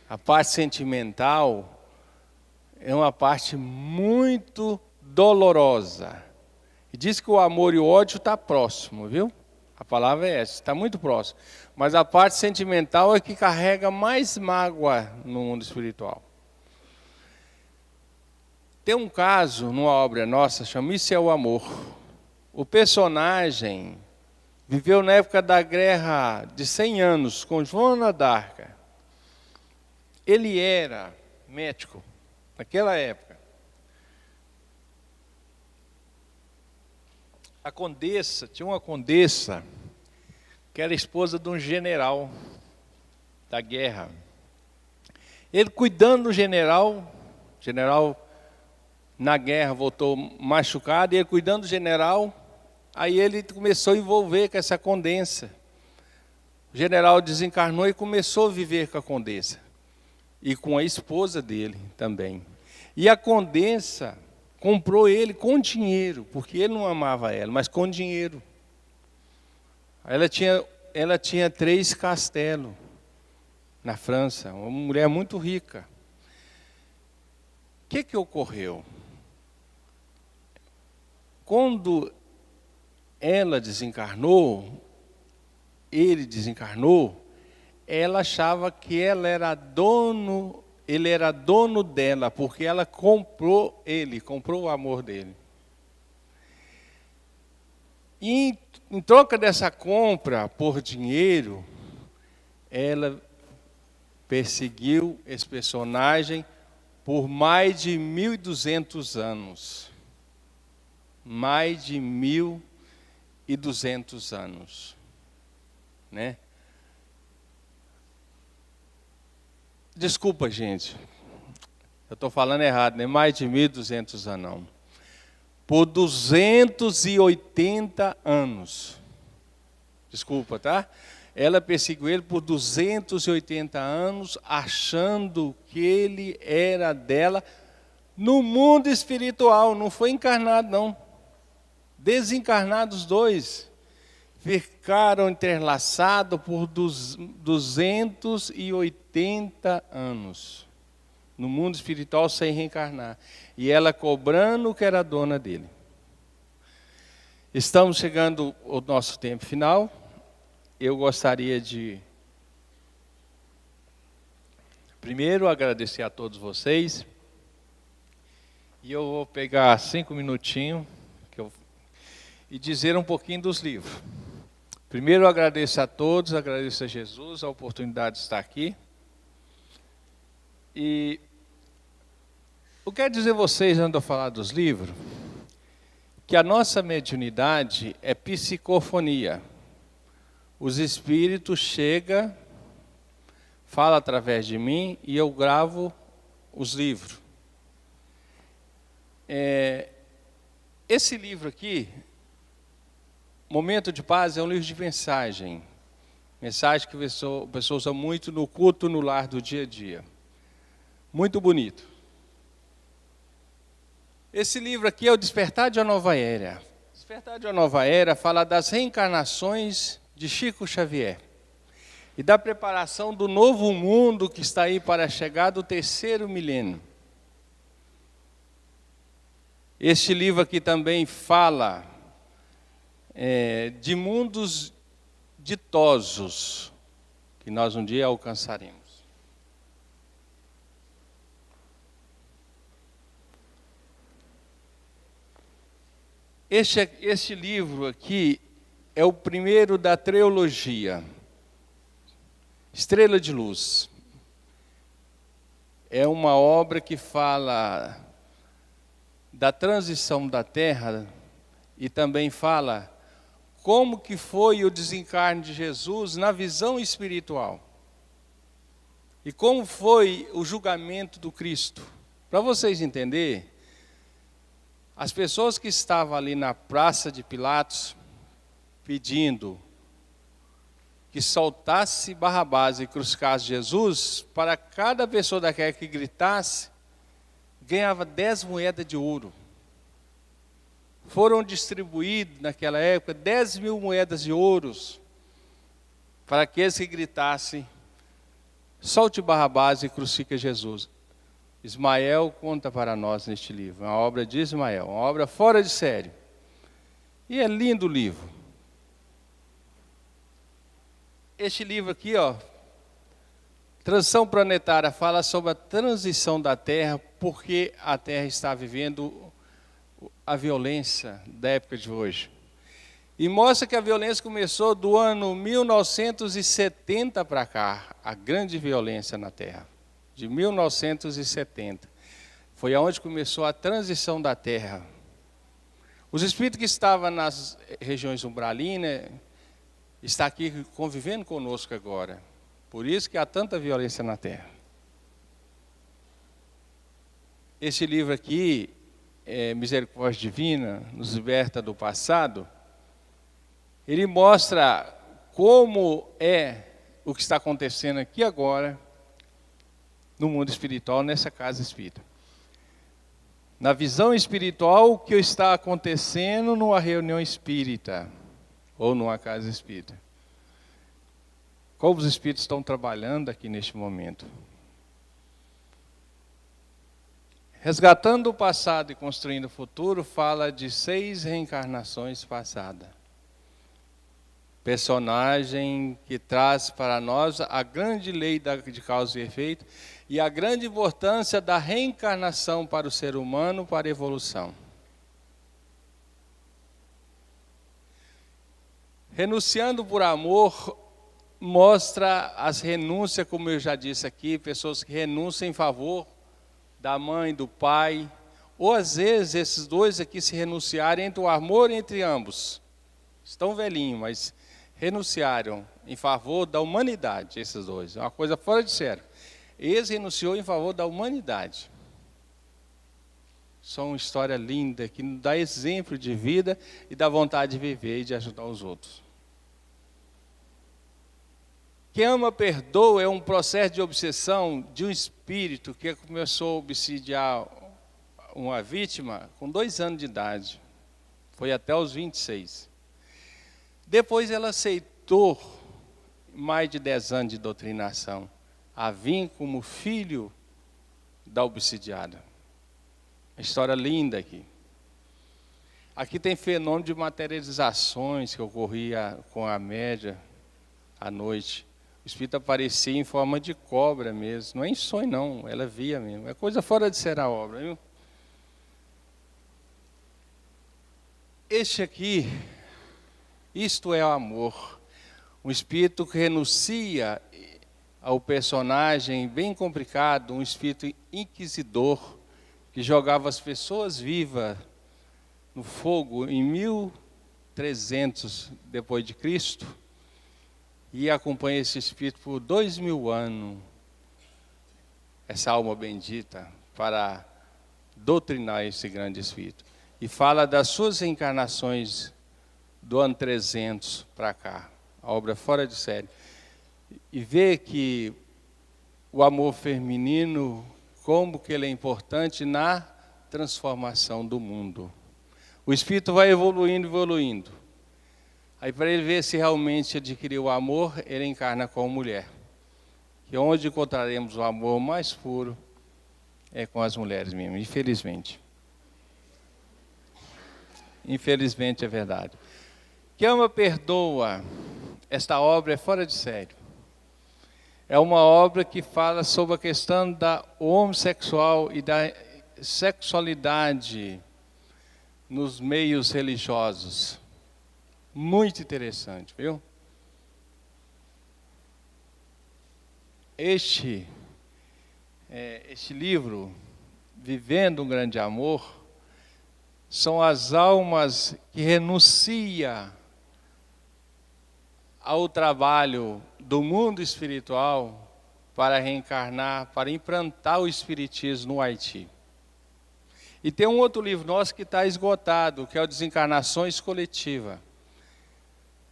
A parte sentimental é uma parte muito dolorosa. E diz que o amor e o ódio está próximo, viu? A palavra é essa, está muito próximo. Mas a parte sentimental é que carrega mais mágoa no mundo espiritual. Tem um caso numa obra nossa, chama Isso é o Amor. O personagem viveu na época da guerra de 100 anos, com Joana d'Arc. Ele era médico, naquela época. A condessa, tinha uma condessa, que era esposa de um general da guerra. Ele cuidando do general na guerra voltou machucado, e ele cuidando do general. Aí ele começou a envolver com essa condessa. O general desencarnou e começou a viver com a condessa. E com a esposa dele também. E a condessa comprou ele com dinheiro, porque ele não amava ela, mas com dinheiro. Ela tinha 3 castelos na França, uma mulher muito rica. O que ocorreu? Quando ela desencarnou, ele desencarnou, ela achava que ele era dono dela, porque ela comprou o amor dele. E em troca dessa compra por dinheiro, ela perseguiu esse personagem por mais de 1.200 anos. Mais de 1.200 anos, né? Desculpa, gente, eu estou falando errado, né? Mais de 1.200 anos, não. Por 280 anos. Desculpa, tá? Ela perseguiu ele por 280 anos, achando que ele era dela no mundo espiritual, não foi encarnado, não. Desencarnados dois, ficaram entrelaçados por 280 anos, no mundo espiritual sem reencarnar. E ela cobrando o que era dona dele. Estamos chegando ao nosso tempo final. Eu gostaria de, primeiro, agradecer a todos vocês. E eu vou pegar 5 minutinhos e dizer um pouquinho dos livros. Primeiro, eu agradeço a todos, agradeço a Jesus a oportunidade de estar aqui. E eu quero dizer a vocês, antes de eu falar dos livros, que a nossa mediunidade é psicofonia. Os espíritos chegam, falam através de mim e eu gravo os livros. Esse livro aqui, Momento de Paz, é um livro de mensagem. Mensagem que a pessoa usa muito no culto, no lar do dia a dia. Muito bonito. Esse livro aqui é o Despertar de uma Nova Era. Despertar de uma Nova Era fala das reencarnações de Chico Xavier e da preparação do novo mundo que está aí para chegar do terceiro milênio. Este livro aqui também fala de mundos ditosos que nós um dia alcançaremos. Este livro aqui é o primeiro da trilogia, Estrela de Luz. É uma obra que fala da transição da Terra e também fala como que foi o desencarne de Jesus na visão espiritual. E como foi o julgamento do Cristo. Para vocês entenderem, as pessoas que estavam ali na praça de Pilatos, pedindo que soltasse Barrabás e crucificasse Jesus, para cada pessoa daquela que gritasse, ganhava 10 moedas de ouro. Foram distribuídos naquela época 10.000 moedas de ouros para aqueles que gritassem, solte Barrabás e crucifique Jesus. Ismael conta para nós neste livro, uma obra de Ismael, uma obra fora de série. E é lindo o livro. Este livro aqui, Transição Planetária, fala sobre a transição da Terra, porque a Terra está vivendo a violência da época de hoje. E mostra que a violência começou do ano 1970 para cá, a grande violência na Terra. De 1970. Foi aonde começou a transição da Terra. Os espíritos que estavam nas regiões umbralinas estão aqui convivendo conosco agora. Por isso que há tanta violência na Terra. Esse livro aqui, Misericórdia Divina, nos liberta do passado. Ele mostra como é o que está acontecendo aqui agora, no mundo espiritual, nessa casa espírita. Na visão espiritual, o que está acontecendo numa reunião espírita, ou numa casa espírita. Como os espíritos estão trabalhando aqui neste momento. Resgatando o passado e construindo o futuro, fala de 6 reencarnações passadas. Personagem que traz para nós a grande lei de causa e efeito e a grande importância da reencarnação para o ser humano, para a evolução. Renunciando por amor, mostra as renúncias, como eu já disse aqui, pessoas que renunciam em favor da mãe, do pai, ou às vezes esses dois aqui se renunciarem entre o amor entre ambos. Estão velhinhos, mas renunciaram em favor da humanidade, esses dois. É uma coisa fora de sério. Eles renunciou em favor da humanidade. São uma história linda, que nos dá exemplo de vida e da vontade de viver e de ajudar os outros. Quem ama, perdoa é um processo de obsessão de um espírito que começou a obsidiar uma vítima com 2 anos de idade. Foi até os 26. Depois ela aceitou mais de 10 anos de doutrinação, a vir como filho da obsidiada. Uma história linda aqui. Aqui tem fenômeno de materializações que ocorria com a média à noite. O espírito aparecia em forma de cobra mesmo, não é em sonho não, ela via mesmo. É coisa fora de ser a obra, viu? Este aqui, isto é o amor. Um espírito que renuncia ao personagem bem complicado, um espírito inquisidor, que jogava as pessoas vivas no fogo em 1300 depois de Cristo, e acompanha esse espírito por 2000 anos, essa alma bendita, para doutrinar esse grande espírito. e fala das suas encarnações do ano 300 para cá. A obra fora de série. E vê que o amor feminino, como que ele é importante na transformação do mundo. O espírito vai evoluindo, evoluindo. Aí para ele ver se realmente adquiriu o amor, ele encarna como mulher. E onde encontraremos o amor mais puro é com as mulheres mesmo, infelizmente. Infelizmente é verdade. Que ama, perdoa. Esta obra é fora de série. É uma obra que fala sobre a questão da homossexual e da sexualidade nos meios religiosos. Muito interessante, viu? Este livro, Vivendo um Grande Amor, são as almas que renunciam ao trabalho do mundo espiritual para reencarnar, para implantar o espiritismo no Haiti. E tem um outro livro nosso que está esgotado, que é o Desencarnações Coletiva.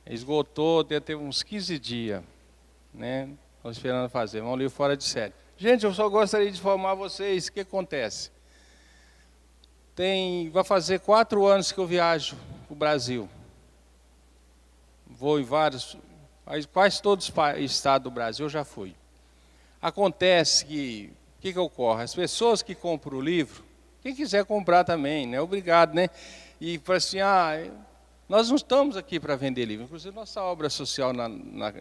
Esgotou, teve uns 15 dias, né? Estamos esperando fazer, é um livro fora de série. Gente, eu só gostaria de informar vocês o que acontece. Vai fazer 4 anos que eu viajo para o Brasil. Vou em quase todos os estados do Brasil eu já fui. Acontece que, o que ocorre? As pessoas que compram o livro, quem quiser comprar também, né? Obrigado, né? E fala assim, nós não estamos aqui para vender livro. Inclusive, nossa obra social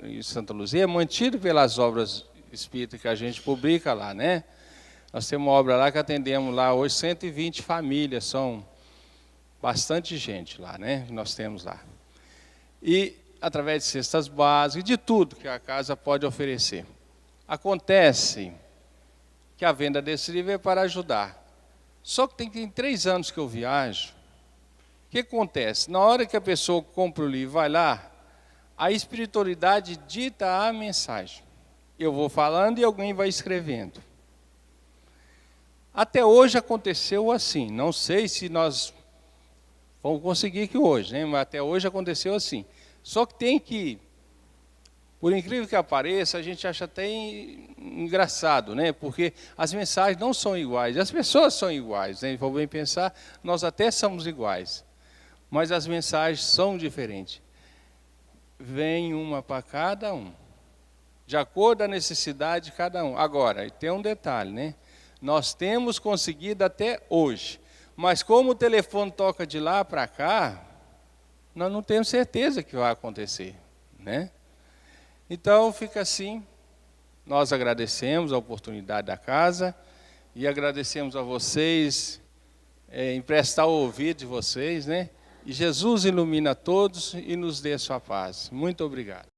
em Santa Luzia é mantida pelas obras espíritas que a gente publica lá, né? Nós temos uma obra lá que atendemos lá hoje 120 famílias, são bastante gente lá, né? Nós temos lá. E através de cestas básicas, de tudo que a casa pode oferecer. Acontece que a venda desse livro é para ajudar. Só que tem 3 anos que eu viajo. O que acontece? Na hora que a pessoa compra o livro, vai lá, a espiritualidade dita a mensagem. Eu vou falando e alguém vai escrevendo. Até hoje aconteceu assim. Não sei se nós vamos conseguir que hoje, né? Mas até hoje aconteceu assim. Só que tem que, por incrível que pareça, a gente acha até engraçado, né? Porque as mensagens não são iguais, as pessoas são iguais, né? Vou bem pensar, nós até somos iguais, mas as mensagens são diferentes. Vem uma para cada um, de acordo com a necessidade de cada um. Agora, tem um detalhe, né? Nós temos conseguido até hoje, mas como o telefone toca de lá para cá, nós não temos certeza que vai acontecer, né? Então fica assim, nós agradecemos a oportunidade da casa e agradecemos a vocês, emprestar o ouvido de vocês, né? E Jesus ilumina todos e nos dê a sua paz. Muito obrigado.